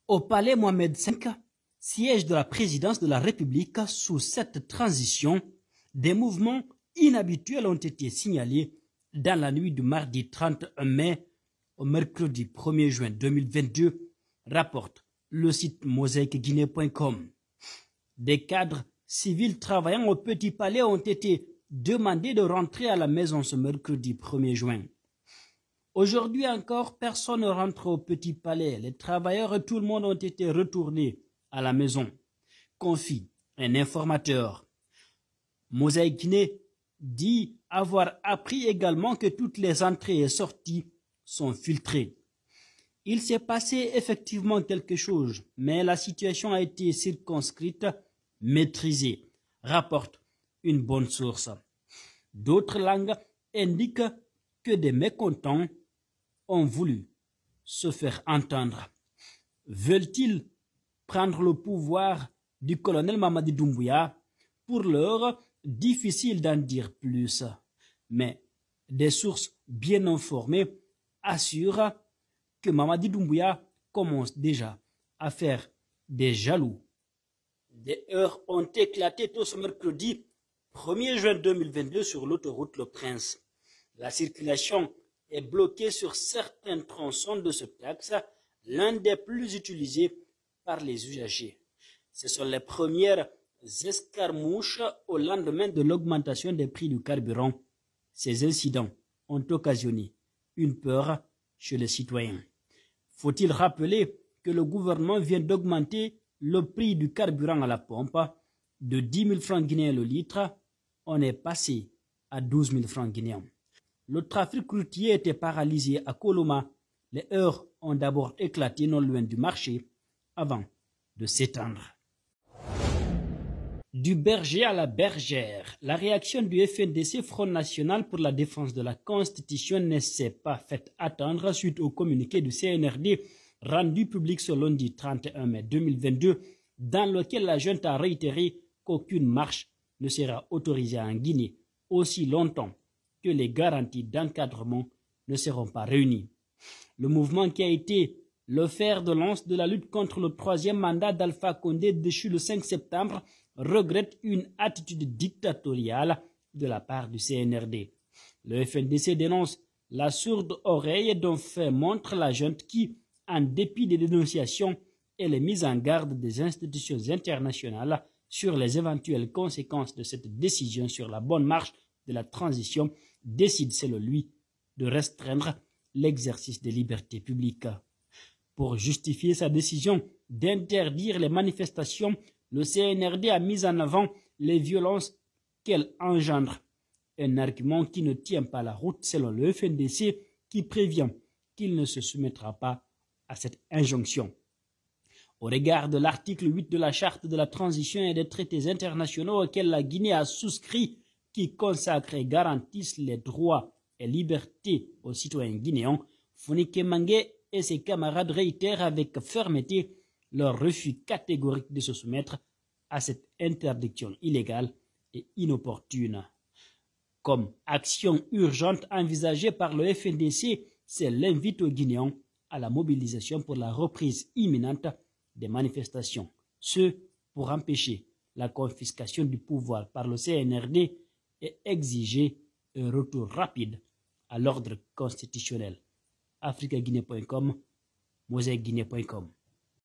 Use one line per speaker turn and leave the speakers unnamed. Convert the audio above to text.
Au palais Mohamed V, siège de la présidence de la République, sous cette transition, des mouvements inhabituels ont été signalés dans la nuit du mardi 31 mai au mercredi 1er juin 2022, rapporte le site mosaicguinée.com. Des cadres civils travaillant au Petit Palais ont été demandés de rentrer à la maison ce mercredi 1er juin. Aujourd'hui encore, personne ne rentre au Petit Palais. Les travailleurs et tout le monde ont été retournés à la maison, confie un informateur. Mosaïque Guinée dit avoir appris également que toutes les entrées et sorties sont filtrées. Il s'est passé effectivement quelque chose, mais la situation a été circonscrite, maîtrisée, rapporte une bonne source. D'autres langues indiquent que des mécontents ont voulu se faire entendre. Veulent-ils prendre le pouvoir du colonel Mamadi Doumbouya? Pour l'heure, difficile d'en dire plus, mais des sources bien informées assurent que Mamadi Doumbouya commence déjà à faire des jaloux. Des heurts ont éclaté tôt ce mercredi 1er juin 2022 sur l'autoroute Le Prince. La circulation est bloquée sur certains tronçons de ce axe, l'un des plus utilisés par les usagers. Ce sont les premières escarmouches au lendemain de l'augmentation des prix du carburant. Ces incidents ont occasionné une peur chez les citoyens. Faut-il rappeler que le gouvernement vient d'augmenter le prix du carburant à la pompe de 10 000 francs guinéens le litre, on est passé à 12 000 francs guinéens. Le trafic routier était paralysé à Koloma. Les heurts ont d'abord éclaté non loin du marché avant de s'étendre. Du berger à la bergère, la réaction du FNDC Front National pour la défense de la Constitution ne s'est pas faite attendre suite au communiqué du CNRD rendu public ce lundi 31 mai 2022, dans lequel la junte a réitéré qu'aucune marche ne sera autorisée en Guinée aussi longtemps que les garanties d'encadrement ne seront pas réunies. Le mouvement qui a été le fer de lance de la lutte contre le troisième mandat d'Alpha Condé déchu le 5 septembre regrette une attitude dictatoriale de la part du CNRD. Le FNDC dénonce la sourde oreille dont fait montre la junte qui, en dépit des dénonciations et les mises en garde des institutions internationales sur les éventuelles conséquences de cette décision sur la bonne marche de la transition, décide selon lui de restreindre l'exercice des libertés publiques. Pour justifier sa décision d'interdire les manifestations, le CNRD a mis en avant les violences qu'elles engendrent. Un argument qui ne tient pas la route selon le FNDC qui prévient qu'il ne se soumettra pas à cette injonction. Au regard de l'article 8 de la Charte de la transition et des traités internationaux auxquels la Guinée a souscrit, qui consacrent et garantissent les droits et libertés aux citoyens guinéens, Fonike Mangué et ses camarades réitèrent avec fermeté leur refus catégorique de se soumettre à cette interdiction illégale et inopportune. Comme action urgente envisagée par le FNDC, c'est l'invite aux Guinéens à la mobilisation pour la reprise imminente des manifestations, ce pour empêcher la confiscation du pouvoir par le CNRD et exiger un retour rapide à l'ordre constitutionnel. africaguinée.com, mosaicguinée.com.